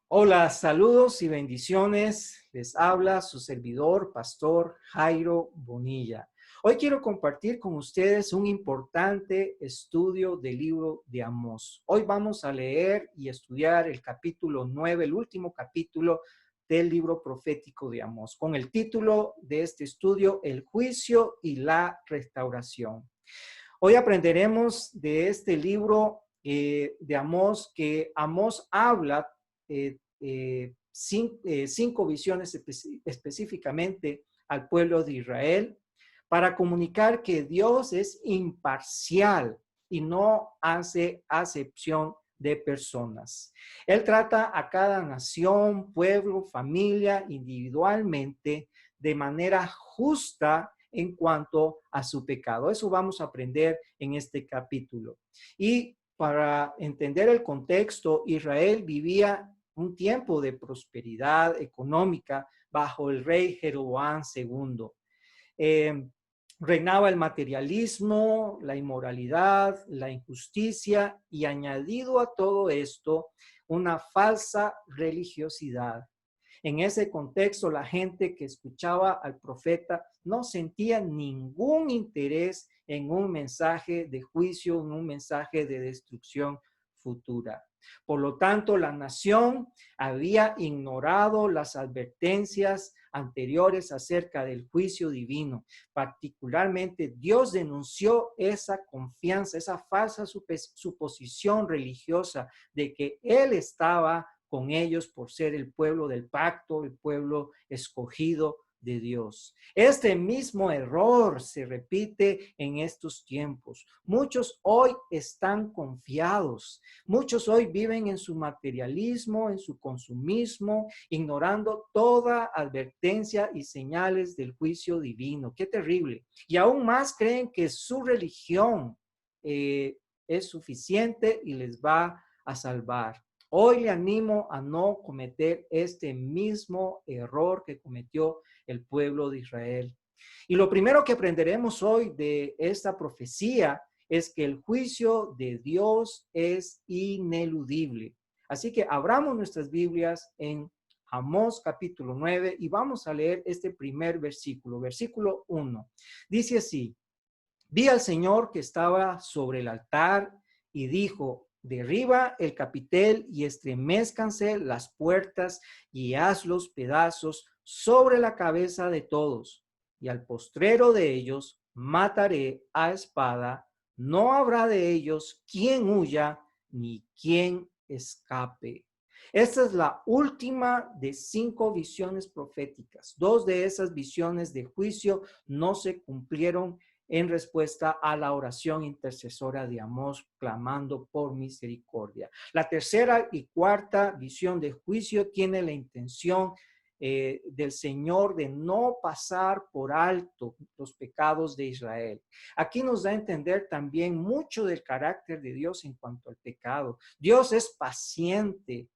Hola, saludos y bendiciones. Les habla su servidor, Pastor Jairo Bonilla. Hoy quiero compartir con ustedes un importante estudio del libro de Amós. Hoy vamos a leer y estudiar el capítulo 9, el último capítulo del libro profético de Amós, con el título de este estudio, El juicio y la restauración. Hoy aprenderemos de este libro de Amós, que Amós habla cinco visiones específicamente al pueblo de Israel para comunicar que Dios es imparcial y no hace acepción de personas. Él trata a cada nación, pueblo, familia individualmente de manera justa en cuanto a su pecado. Eso vamos a aprender en este capítulo. Y para entender el contexto, Israel vivía un tiempo de prosperidad económica bajo el rey Jeroboam II. Reinaba el materialismo, la inmoralidad, la injusticia y añadido a todo esto, una falsa religiosidad. En ese contexto, la gente que escuchaba al profeta no sentía ningún interés en un mensaje de juicio, en un mensaje de destrucción futura. Por lo tanto, la nación había ignorado las advertencias anteriores acerca del juicio divino. Particularmente, Dios denunció esa confianza, esa falsa suposición religiosa de que Él estaba con ellos por ser el pueblo del pacto, el pueblo escogido de Dios. Este mismo error se repite en estos tiempos. Muchos hoy están confiados. Muchos hoy viven en su materialismo, en su consumismo, ignorando toda advertencia y señales del juicio divino. Qué terrible. Y aún más creen que su religión es suficiente y les va a salvar. Hoy le animo a no cometer este mismo error que cometió el pueblo de Israel. Y lo primero que aprenderemos hoy de esta profecía es que el juicio de Dios es ineludible. Así que abramos nuestras Biblias en Amós capítulo 9 y vamos a leer este primer versículo, versículo 1. Dice así: vi al Señor que estaba sobre el altar y dijo: derriba el capitel y estremezcanse las puertas y hazlos pedazos sobre la cabeza de todos. Y al postrero de ellos mataré a espada. No habrá de ellos quien huya ni quien escape. Esta es la última de 5 visiones proféticas. 2 de esas visiones de juicio no se cumplieron en respuesta a la oración intercesora de Amós, clamando por misericordia. La tercera y cuarta visión de juicio tiene la intención del Señor de no pasar por alto los pecados de Israel. Aquí nos da a entender también mucho del carácter de Dios en cuanto al pecado. Dios es paciente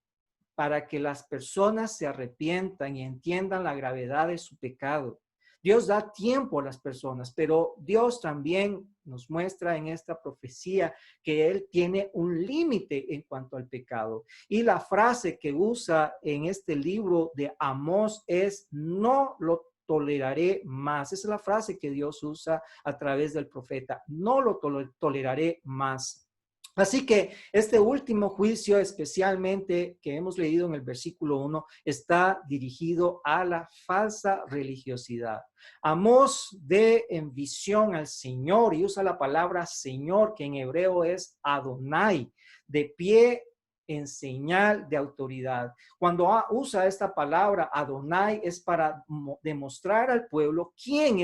para que las personas se arrepientan y entiendan la gravedad de su pecado. Dios da tiempo a las personas, pero Dios también nos muestra en esta profecía que Él tiene un límite en cuanto al pecado. Y la frase que usa en este libro de Amós es: no lo toleraré más. Esa es la frase que Dios usa a través del profeta: no lo toleraré más. Así que este último juicio, especialmente que hemos leído en el versículo 1, está dirigido a la falsa religiosidad. Amós ve en visión al Señor y usa la palabra Señor, que en hebreo es Adonai, de pie en señal de autoridad. Cuando usa esta palabra Adonai es para demostrar al pueblo quién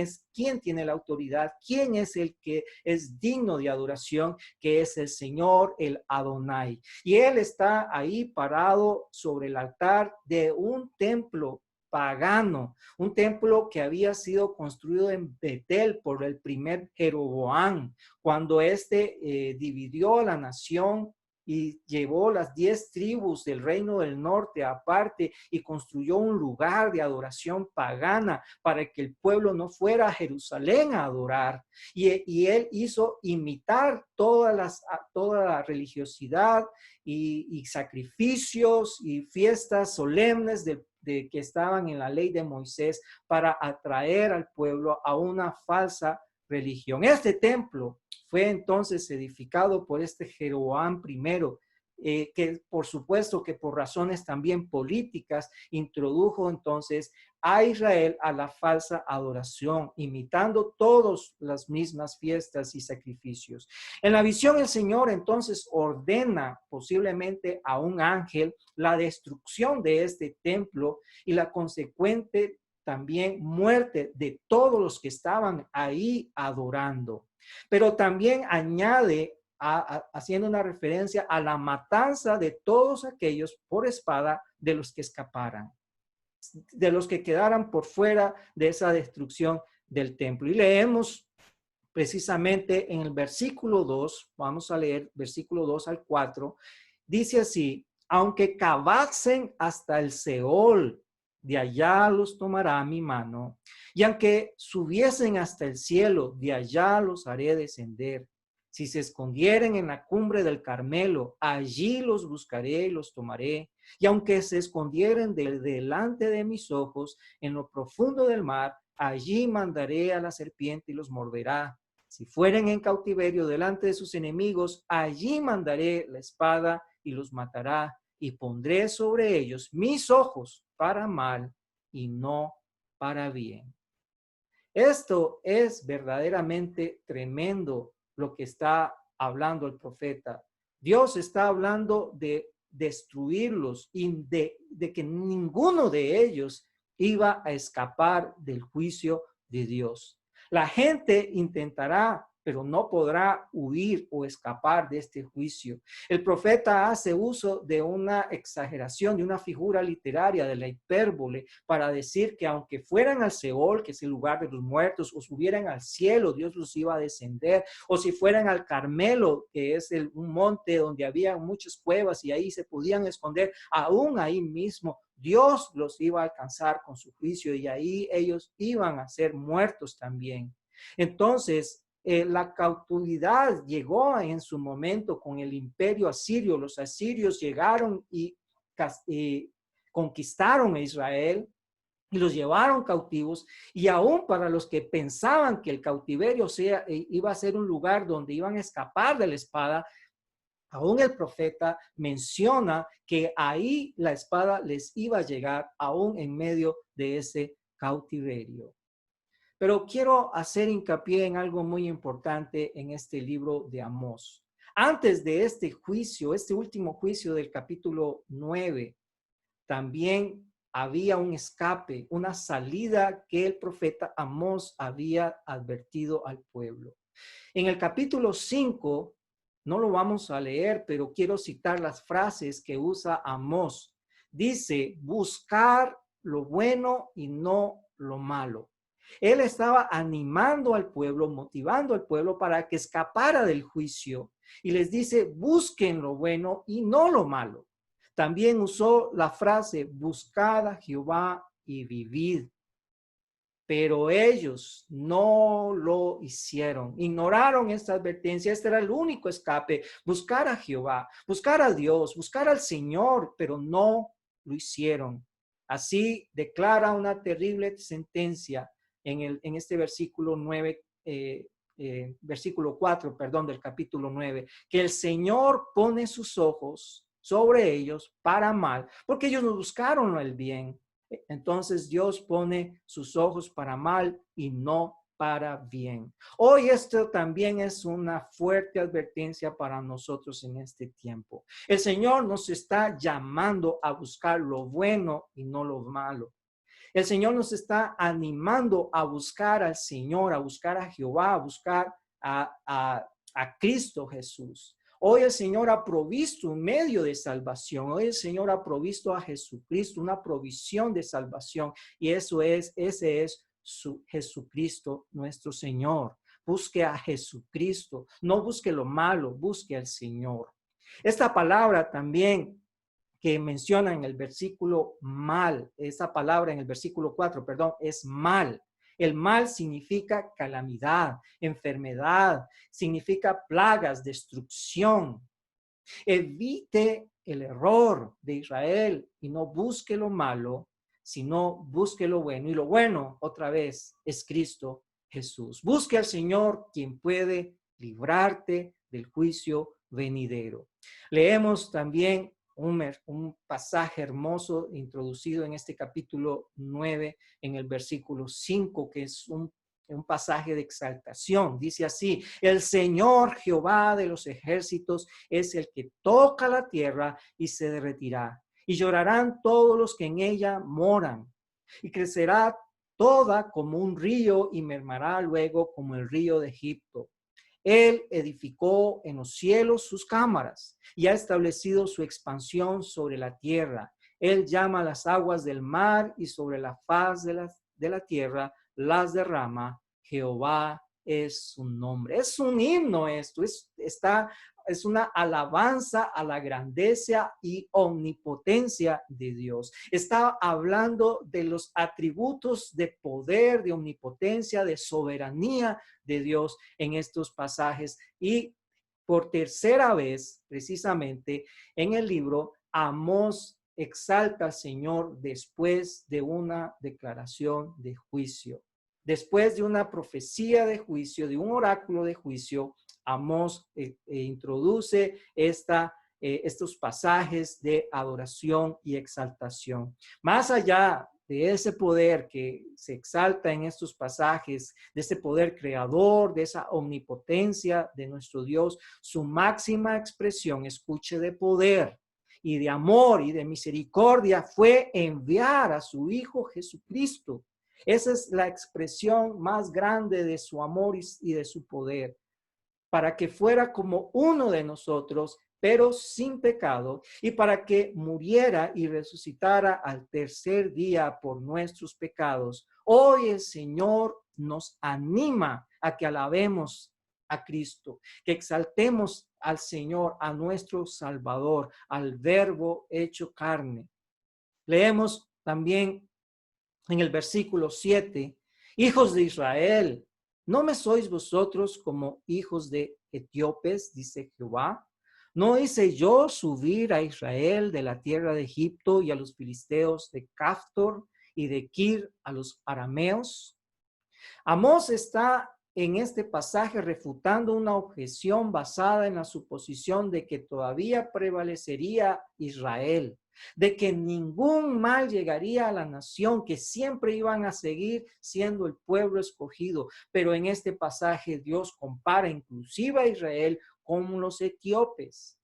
tiene la autoridad, quién es el que es digno de adoración, que es el Señor, el Adonai. Y Él está ahí parado sobre el altar de un templo pagano, un templo que había sido construido en Betel por el primer Jeroboam, cuando dividió a la nación y llevó las 10 tribus del reino del norte aparte y construyó un lugar de adoración pagana para que el pueblo no fuera a Jerusalén a adorar. Y él hizo imitar toda la religiosidad y sacrificios y fiestas solemnes de que estaban en la ley de Moisés para atraer al pueblo a una falsa religión. Este templo fue entonces edificado por este Jeroboam I, que por supuesto que por razones también políticas introdujo entonces a Israel a la falsa adoración, imitando todas las mismas fiestas y sacrificios. En la visión el Señor entonces ordena posiblemente a un ángel la destrucción de este templo y la consecuente también muerte de todos los que estaban ahí adorando. Pero también añade, haciendo una referencia a la matanza de todos aquellos por espada de los que escaparan, de los que quedaran por fuera de esa destrucción del templo. Y leemos precisamente en el versículo 2, vamos a leer versículo 2 al 4, dice así: aunque cavasen hasta el Seol, de allá los tomará mi mano, y aunque subiesen hasta el cielo, de allá los haré descender. Si se escondieren en la cumbre del Carmelo, allí los buscaré y los tomaré. Y aunque se escondieren delante de mis ojos en lo profundo del mar, allí mandaré a la serpiente y los morderá. Si fueren en cautiverio delante de sus enemigos, allí mandaré la espada y los matará. Y pondré sobre ellos mis ojos para mal y no para bien. Esto es verdaderamente tremendo lo que está hablando el profeta. Dios está hablando de destruirlos y de que ninguno de ellos iba a escapar del juicio de Dios. La gente intentará, pero no podrá huir o escapar de este juicio. El profeta hace uso de una exageración, de una figura literaria, de la hipérbole, para decir que aunque fueran al Seol, que es el lugar de los muertos, o subieran al cielo, Dios los iba a descender, o si fueran al Carmelo, que es un monte donde había muchas cuevas y ahí se podían esconder, aún ahí mismo, Dios los iba a alcanzar con su juicio y ahí ellos iban a ser muertos también. Entonces, la cautividad llegó en su momento con el imperio asirio. Los asirios llegaron y conquistaron a Israel y los llevaron cautivos, y aún para los que pensaban que el cautiverio iba a ser un lugar donde iban a escapar de la espada, aún el profeta menciona que ahí la espada les iba a llegar aún en medio de ese cautiverio. Pero quiero hacer hincapié en algo muy importante en este libro de Amós. Antes de este juicio, este último juicio del capítulo 9, también había un escape, una salida que el profeta Amós había advertido al pueblo. En el capítulo 5, no lo vamos a leer, pero quiero citar las frases que usa Amós. Dice: buscar lo bueno y no lo malo. Él estaba animando al pueblo, motivando al pueblo para que escapara del juicio. Y les dice: busquen lo bueno y no lo malo. También usó la frase: buscad a Jehová y vivid. Pero ellos no lo hicieron, ignoraron esta advertencia. Este era el único escape: buscar a Jehová, buscar a Dios, buscar al Señor, pero no lo hicieron. Así declara una terrible sentencia en este versículo 9, versículo 4, perdón, del capítulo 9, que el Señor pone sus ojos sobre ellos para mal, porque ellos no buscaron el bien. Entonces Dios pone sus ojos para mal y no para bien. Hoy esto también es una fuerte advertencia para nosotros en este tiempo. El Señor nos está llamando a buscar lo bueno y no lo malo. El Señor nos está animando a buscar al Señor, a buscar a Jehová, a buscar a Cristo Jesús. Hoy el Señor ha provisto un medio de salvación. Hoy el Señor ha provisto a Jesucristo una provisión de salvación. Y ese es su Jesucristo, nuestro Señor. Busque a Jesucristo. No busque lo malo, busque al Señor. Esta palabra también que menciona en el versículo mal, esa palabra en el versículo 4, perdón, es mal. El mal significa calamidad, enfermedad, significa plagas, destrucción. Evite el error de Israel y no busque lo malo, sino busque lo bueno. Y lo bueno, otra vez, es Cristo Jesús. Busque al Señor, quien puede librarte del juicio venidero. Leemos también un pasaje hermoso introducido en este capítulo 9, en el versículo 5, que es un pasaje de exaltación. Dice así: el Señor Jehová de los ejércitos es el que toca la tierra y se derretirá, y llorarán todos los que en ella moran, y crecerá toda como un río y mermará luego como el río de Egipto. Él edificó en los cielos sus cámaras y ha establecido su expansión sobre la tierra. Él llama las aguas del mar y sobre la faz de la tierra las derrama. Jehová es su nombre. Es un himno esto, es una alabanza a la grandeza y omnipotencia de Dios. Está hablando de los atributos de poder, de omnipotencia, de soberanía de Dios en estos pasajes. Y por tercera vez, precisamente, en el libro, Amós exalta al Señor después de una declaración de juicio. Después de una profecía de juicio, de un oráculo de juicio, Amós introduce estos pasajes de adoración y exaltación. Más allá de ese poder que se exalta en estos pasajes, de ese poder creador, de esa omnipotencia de nuestro Dios, su máxima expresión, escuche, de poder y de amor y de misericordia fue enviar a su Hijo Jesucristo. Esa es la expresión más grande de su amor y de su poder, para que fuera como uno de nosotros, pero sin pecado, y para que muriera y resucitara al tercer día por nuestros pecados. Hoy el Señor nos anima a que alabemos a Cristo, que exaltemos al Señor, a nuestro Salvador, al Verbo hecho carne. Leemos también en el versículo 7, hijos de Israel, ¿no me sois vosotros como hijos de etíopes? Dice Jehová. ¿No hice yo subir a Israel de la tierra de Egipto y a los filisteos de Caftor y de Kir a los arameos? Amós está en este pasaje refutando una objeción basada en la suposición de que todavía prevalecería Israel, de que ningún mal llegaría a la nación, que siempre iban a seguir siendo el pueblo escogido. Pero en este pasaje Dios compara inclusive a Israel con los etíopes.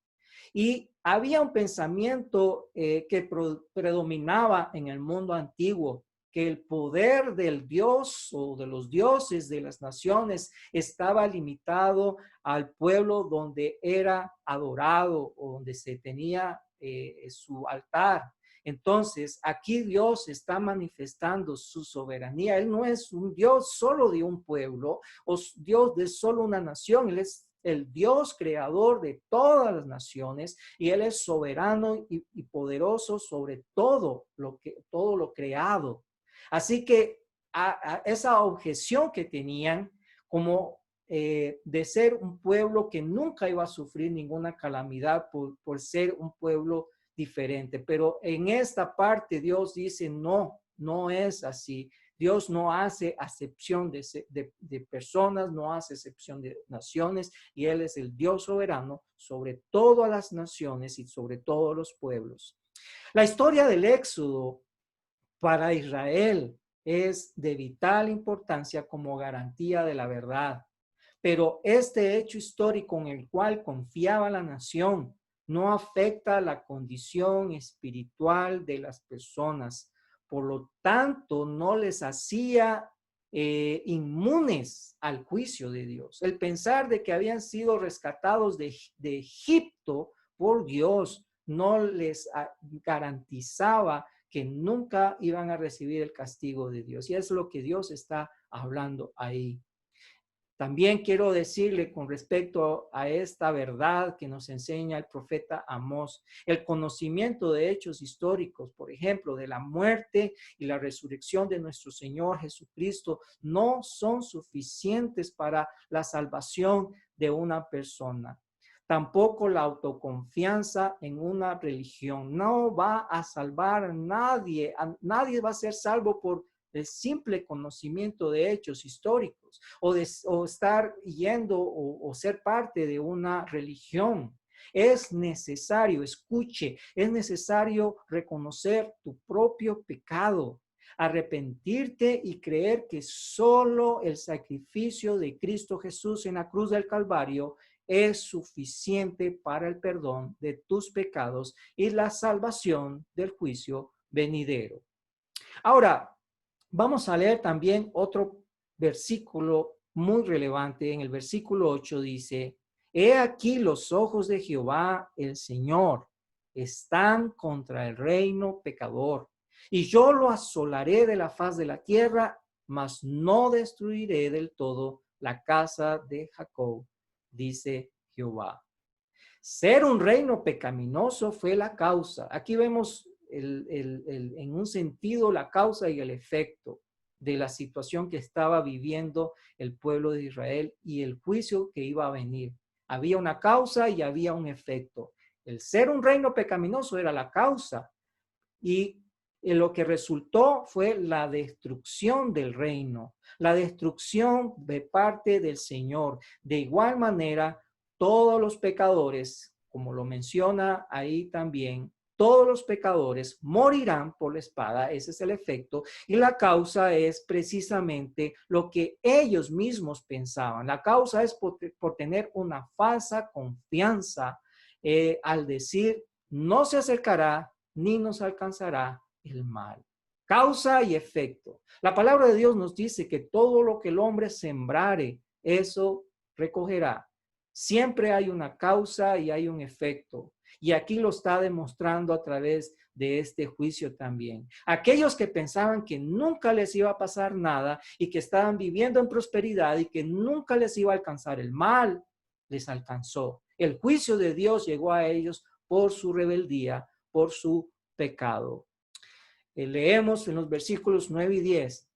Y había un pensamiento que predominaba en el mundo antiguo, que el poder del Dios o de los dioses de las naciones estaba limitado al pueblo donde era adorado o donde se tenía su altar. Entonces, aquí Dios está manifestando su soberanía. Él no es un Dios solo de un pueblo o Dios de solo una nación. Él es el Dios creador de todas las naciones y Él es soberano y poderoso sobre todo lo creado. Así que a esa objeción que tenían como de ser un pueblo que nunca iba a sufrir ninguna calamidad por ser un pueblo diferente. Pero en esta parte Dios dice, no, no es así. Dios no hace acepción de personas, no hace excepción de naciones, y Él es el Dios soberano sobre todas las naciones y sobre todos los pueblos. La historia del Éxodo para Israel es de vital importancia como garantía de la verdad. Pero este hecho histórico en el cual confiaba la nación no afecta la condición espiritual de las personas. Por lo tanto, no les hacía inmunes al juicio de Dios. El pensar de que habían sido rescatados de Egipto por Dios no les garantizaba que nunca iban a recibir el castigo de Dios. Y es lo que Dios está hablando ahí. También quiero decirle con respecto a esta verdad que nos enseña el profeta Amós, el conocimiento de hechos históricos, por ejemplo, de la muerte y la resurrección de nuestro Señor Jesucristo, no son suficientes para la salvación de una persona. Tampoco la autoconfianza en una religión no va a salvar a nadie. Nadie va a ser salvo por el simple conocimiento de hechos históricos o estar yendo o ser parte de una religión. Es necesario, escuche, es necesario reconocer tu propio pecado, arrepentirte y creer que solo el sacrificio de Cristo Jesús en la cruz del Calvario es suficiente para el perdón de tus pecados y la salvación del juicio venidero. Ahora, vamos a leer también otro versículo muy relevante. En el versículo 8 dice, he aquí los ojos de Jehová el Señor están contra el reino pecador, y yo lo asolaré de la faz de la tierra, mas no destruiré del todo la casa de Jacob, dice Jehová. Ser un reino pecaminoso fue la causa. Aquí vemos en un sentido la causa y el efecto de la situación que estaba viviendo el pueblo de Israel y el juicio que iba a venir. Había una causa y había un efecto. El ser un reino pecaminoso era la causa y lo que resultó fue la destrucción del reino, la destrucción de parte del Señor. De igual manera, todos los pecadores, como lo menciona ahí también, todos los pecadores morirán por la espada. Ese es el efecto. Y la causa es precisamente lo que ellos mismos pensaban. La causa es por tener una falsa confianza al decir, no se acercará ni nos alcanzará el mal. Causa y efecto. La palabra de Dios nos dice que todo lo que el hombre sembrare, eso recogerá. Siempre hay una causa y hay un efecto. Y aquí lo está demostrando a través de este juicio también. Aquellos que pensaban que nunca les iba a pasar nada y que estaban viviendo en prosperidad y que nunca les iba a alcanzar el mal, les alcanzó. El juicio de Dios llegó a ellos por su rebeldía, por su pecado. Leemos en los versículos 9 y 10.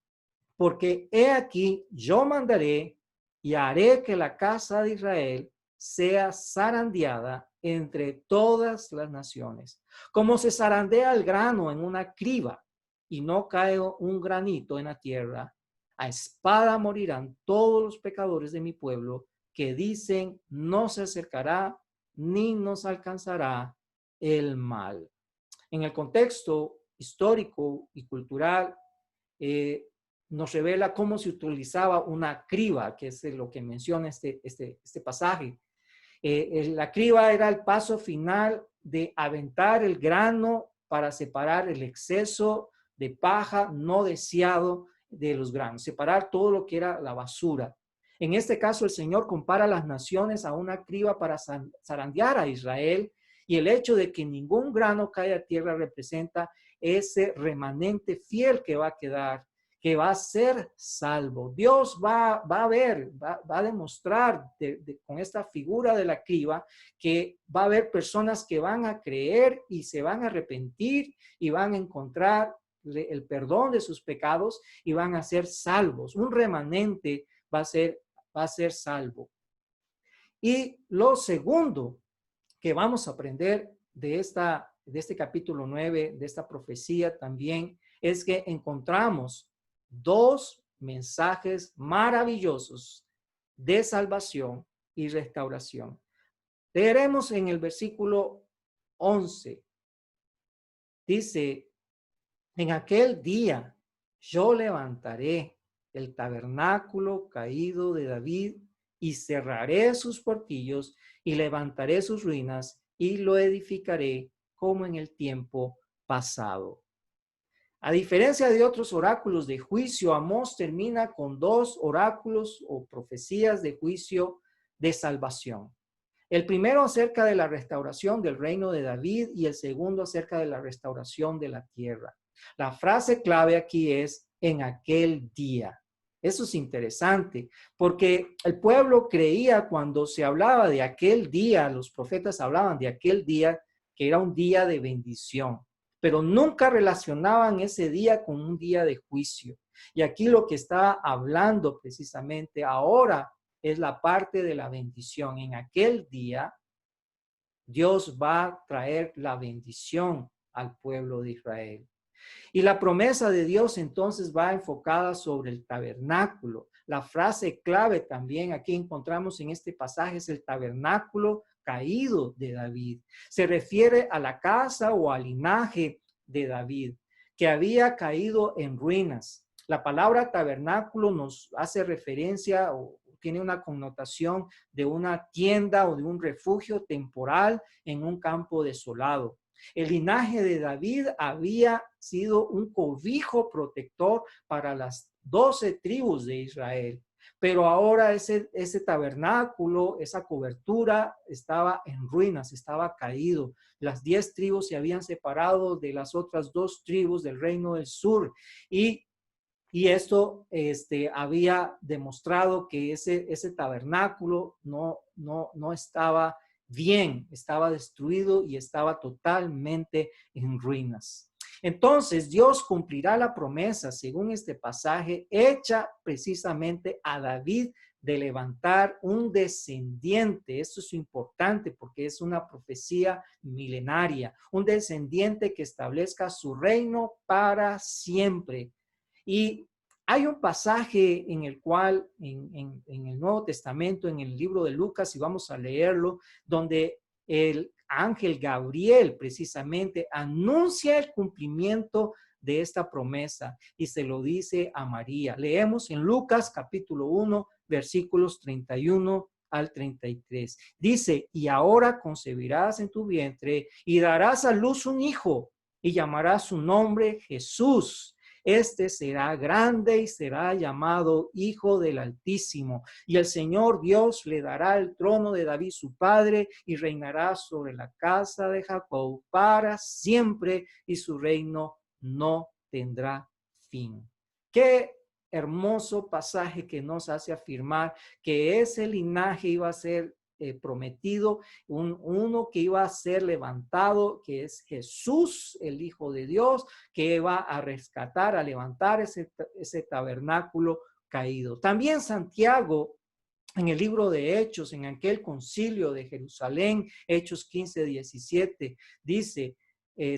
Porque he aquí, yo mandaré y haré que la casa de Israel sea zarandeada entre todas las naciones, como se zarandea el grano en una criba y no cae un granito en la tierra. A espada morirán todos los pecadores de mi pueblo que dicen no se acercará ni nos alcanzará el mal. En el contexto histórico y cultural, nos revela cómo se utilizaba una criba, que es lo que menciona este pasaje. La criba era el paso final de aventar el grano para separar el exceso de paja no deseado de los granos, separar todo lo que era la basura. En este caso, el Señor compara las naciones a una criba para zarandear a Israel, y el hecho de que ningún grano caiga a tierra representa ese remanente fiel que va a quedar, que va a ser salvo. Dios va a demostrar con esta figura de la criba que va a haber personas que van a creer y se van a arrepentir y van a encontrar el perdón de sus pecados y van a ser salvos. Un remanente va a ser salvo. Y lo segundo que vamos a aprender de este capítulo 9, de esta profecía también, es que encontramos dos mensajes maravillosos de salvación y restauración. Leeremos en el versículo 11. Dice, en aquel día yo levantaré el tabernáculo caído de David y cerraré sus portillos y levantaré sus ruinas y lo edificaré como en el tiempo pasado. A diferencia de otros oráculos de juicio, Amós termina con dos oráculos o profecías de juicio de salvación. El primero acerca de la restauración del reino de David y el segundo acerca de la restauración de la tierra. La frase clave aquí es en aquel día. Eso es interesante, porque el pueblo creía cuando se hablaba de aquel día, los profetas hablaban de aquel día, que era un día de bendición, pero nunca relacionaban ese día con un día de juicio. Y aquí lo que está hablando precisamente ahora es la parte de la bendición. En aquel día, Dios va a traer la bendición al pueblo de Israel. Y la promesa de Dios entonces va enfocada sobre el tabernáculo. La frase clave también aquí encontramos en este pasaje es el tabernáculo caído de David. Se refiere a la casa o al linaje de David, que había caído en ruinas. La palabra tabernáculo nos hace referencia o tiene una connotación de una tienda o de un refugio temporal en un campo desolado. El linaje de David había sido un cobijo protector para las 12 tribus de Israel, pero ahora ese tabernáculo, esa cobertura estaba en ruinas, estaba caído. Las 10 tribus se habían separado de las otras 2 tribus del reino del sur y esto había demostrado que ese tabernáculo no estaba bien, estaba destruido y estaba totalmente en ruinas. Entonces Dios cumplirá la promesa, según este pasaje, hecha precisamente a David de levantar un descendiente. Esto es importante porque es una profecía milenaria, un descendiente que establezca su reino para siempre. Y hay un pasaje en el cual, en el Nuevo Testamento, en el libro de Lucas, y vamos a leerlo, donde el ángel Gabriel precisamente anuncia el cumplimiento de esta promesa y se lo dice a María. Leemos en Lucas capítulo 1, versículos 31 al 33. Dice, y ahora concebirás en tu vientre y darás a luz un hijo y llamarás su nombre Jesús. Este será grande y será llamado Hijo del Altísimo. Y el Señor Dios le dará el trono de David su padre y reinará sobre la casa de Jacob para siempre y su reino no tendrá fin. Qué hermoso pasaje que nos hace afirmar que ese linaje iba a ser prometido, uno que iba a ser levantado, que es Jesús, el Hijo de Dios, que va a rescatar, a levantar ese tabernáculo caído. También Santiago, en el libro de Hechos, en aquel concilio de Jerusalén, Hechos 15:17, dice,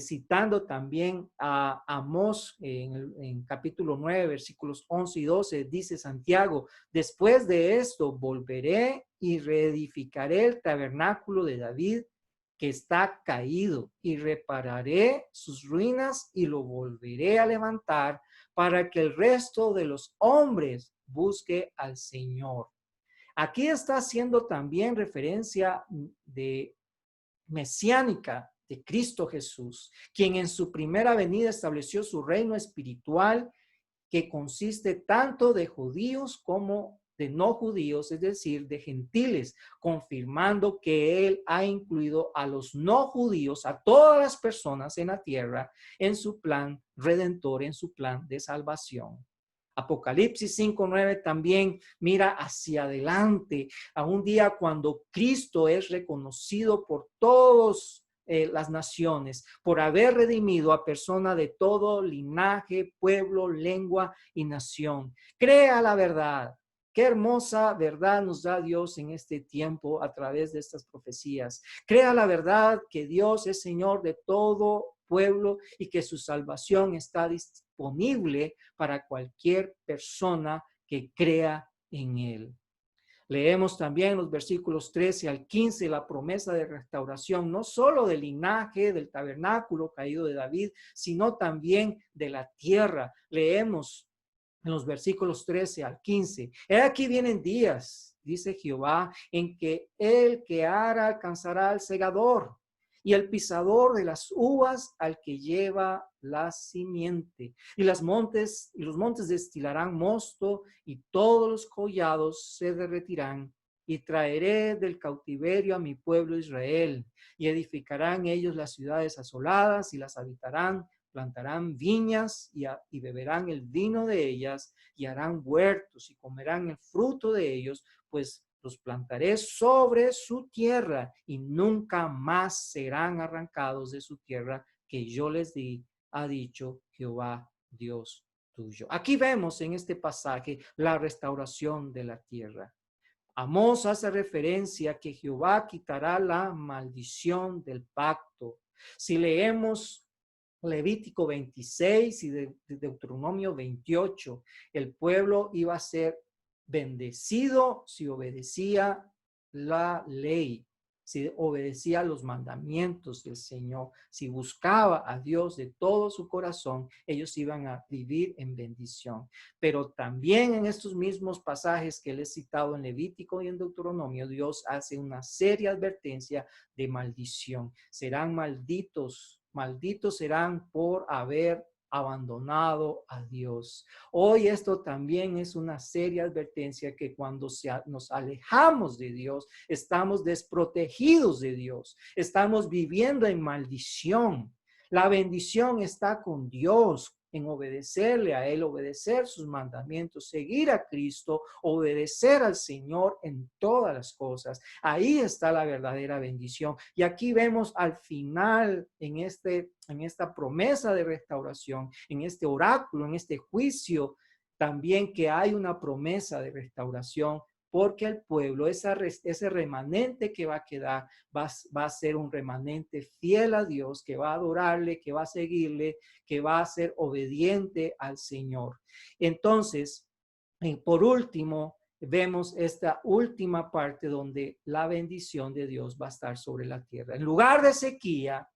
citando también a Amós en capítulo 9, versículos 11 y 12, dice Santiago, después de esto volveré y reedificaré el tabernáculo de David que está caído y repararé sus ruinas y lo volveré a levantar para que el resto de los hombres busque al Señor. Aquí está haciendo también referencia de mesiánica de Cristo Jesús, quien en su primera venida estableció su reino espiritual que consiste tanto de judíos como de no judíos, es decir, de gentiles, confirmando que Él ha incluido a los no judíos, a todas las personas en la tierra, en su plan redentor, en su plan de salvación. Apocalipsis 5:9 también mira hacia adelante a un día cuando Cristo es reconocido por todos las naciones, por haber redimido a personas de todo linaje, pueblo, lengua y nación. Crea la verdad. Qué hermosa verdad nos da Dios en este tiempo a través de estas profecías. Crea la verdad que Dios es Señor de todo pueblo y que su salvación está disponible para cualquier persona que crea en Él. Leemos también los versículos 13 al 15 la promesa de restauración, no solo del linaje, del tabernáculo caído de David, sino también de la tierra. Leemos en los versículos 13 al 15. He aquí vienen días, dice Jehová, en que el que ara alcanzará al segador y el pisador de las uvas al que lleva la simiente. Y los montes destilarán mosto y todos los collados se derretirán. Y traeré del cautiverio a mi pueblo Israel y edificarán ellos las ciudades asoladas y las habitarán plantarán viñas y beberán el vino de ellas, y harán huertos y comerán el fruto de ellos, pues los plantaré sobre su tierra y nunca más serán arrancados de su tierra que yo les di, ha dicho Jehová Dios tuyo. Aquí vemos en este pasaje la restauración de la tierra. Amós hace referencia a que Jehová quitará la maldición del pacto. Si leemos Levítico 26 y Deuteronomio 28, el pueblo iba a ser bendecido si obedecía la ley, si obedecía los mandamientos del Señor, si buscaba a Dios de todo su corazón, ellos iban a vivir en bendición. Pero también en estos mismos pasajes que les he citado en Levítico y en Deuteronomio, Dios hace una seria advertencia de maldición. Serán malditos, malditos serán por haber abandonado a Dios. Hoy esto también es una seria advertencia que cuando nos alejamos de Dios, estamos desprotegidos de Dios, estamos viviendo en maldición. La bendición está con Dios, en obedecerle a Él, obedecer sus mandamientos, seguir a Cristo, obedecer al Señor en todas las cosas. Ahí está la verdadera bendición. Y aquí vemos al final, en esta promesa de restauración, en este oráculo, en este juicio, también que hay una promesa de restauración, porque el pueblo, ese remanente que va a quedar, va a ser un remanente fiel a Dios, que va a adorarle, que va a seguirle, que va a ser obediente al Señor. Entonces, por último, vemos esta última parte donde la bendición de Dios va a estar sobre la tierra. En lugar de sequía,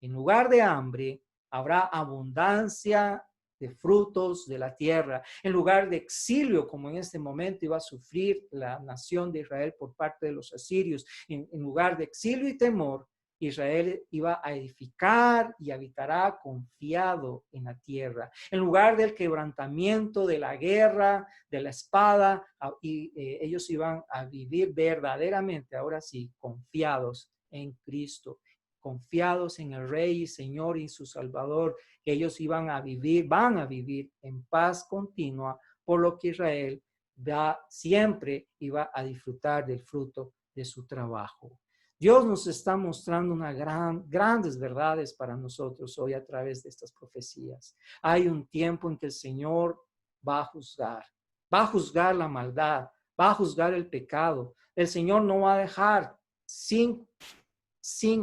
en lugar de hambre, habrá abundancia de frutos de la tierra. En lugar de exilio, como en este momento iba a sufrir la nación de Israel por parte de los asirios, en lugar de exilio y temor, Israel iba a edificar y habitará confiado en la tierra. En lugar del quebrantamiento, de la guerra, de la espada, ellos iban a vivir verdaderamente, ahora sí, confiados en Cristo, confiados en el Rey y Señor y su Salvador, que ellos van a vivir en paz continua, por lo que Israel siempre iba a disfrutar del fruto de su trabajo. Dios nos está mostrando grandes verdades para nosotros hoy a través de estas profecías. Hay un tiempo en que el Señor va a juzgar la maldad, va a juzgar el pecado. El Señor no va a dejar sin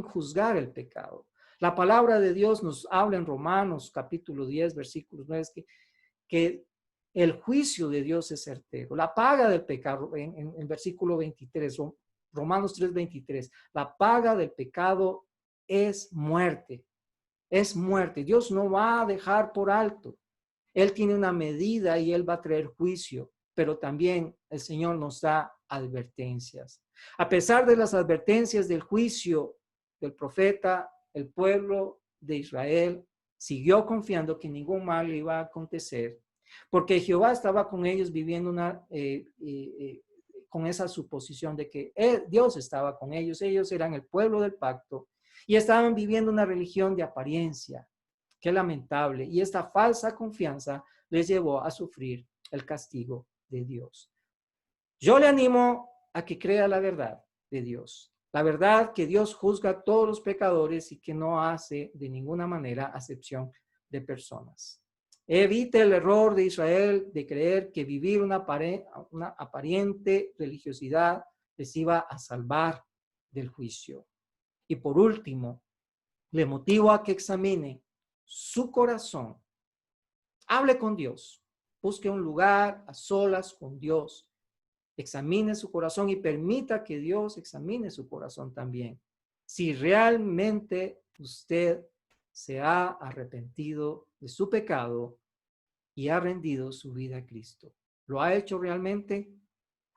juzgar el pecado. La palabra de Dios nos habla en Romanos capítulo 10, versículos 9, que el juicio de Dios es certero. La paga del pecado, en versículo 23, Romanos 3, 23, la paga del pecado es muerte. Es muerte. Dios no va a dejar por alto. Él tiene una medida y Él va a traer juicio, pero también el Señor nos da advertencias. A pesar de las advertencias del juicio del profeta, el pueblo de Israel siguió confiando que ningún mal le iba a acontecer, porque Jehová estaba con ellos viviendo con esa suposición de que Dios estaba con ellos. Ellos eran el pueblo del pacto y estaban viviendo una religión de apariencia. Qué lamentable. Y esta falsa confianza les llevó a sufrir el castigo de Dios. Yo le animo a que crea la verdad de Dios. La verdad que Dios juzga a todos los pecadores y que no hace de ninguna manera acepción de personas. Evite el error de Israel de creer que vivir una aparente religiosidad les iba a salvar del juicio. Y por último, le motivo a que examine su corazón. Hable con Dios. Busque un lugar a solas con Dios. Examine su corazón y permita que Dios examine su corazón también. Si realmente usted se ha arrepentido de su pecado y ha rendido su vida a Cristo. ¿Lo ha hecho realmente?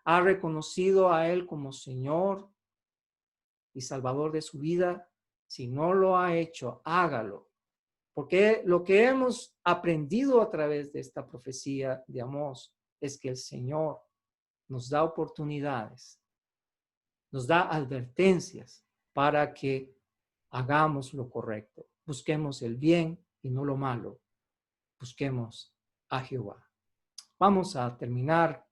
¿Ha reconocido a Él como Señor y Salvador de su vida? Si no lo ha hecho, hágalo. Porque lo que hemos aprendido a través de esta profecía de Amós es que el Señor nos da oportunidades, nos da advertencias para que hagamos lo correcto, busquemos el bien y no lo malo. Busquemos a Jehová. Vamos a terminar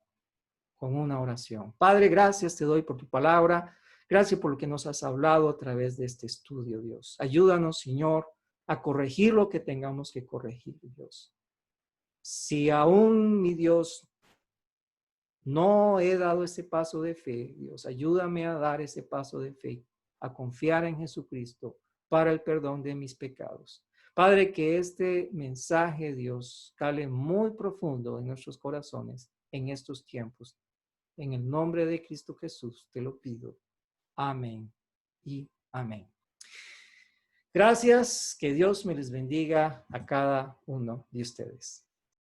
con una oración. Padre, gracias te doy por tu palabra. Gracias por lo que nos has hablado a través de este estudio, Dios. Ayúdanos, Señor, a corregir lo que tengamos que corregir, Dios. Si aún, mi Dios, no he dado ese paso de fe, Dios, ayúdame a dar ese paso de fe, a confiar en Jesucristo para el perdón de mis pecados. Padre, que este mensaje, Dios, cale muy profundo en nuestros corazones en estos tiempos. En el nombre de Cristo Jesús te lo pido. Amén y amén. Gracias, que Dios me les bendiga a cada uno de ustedes.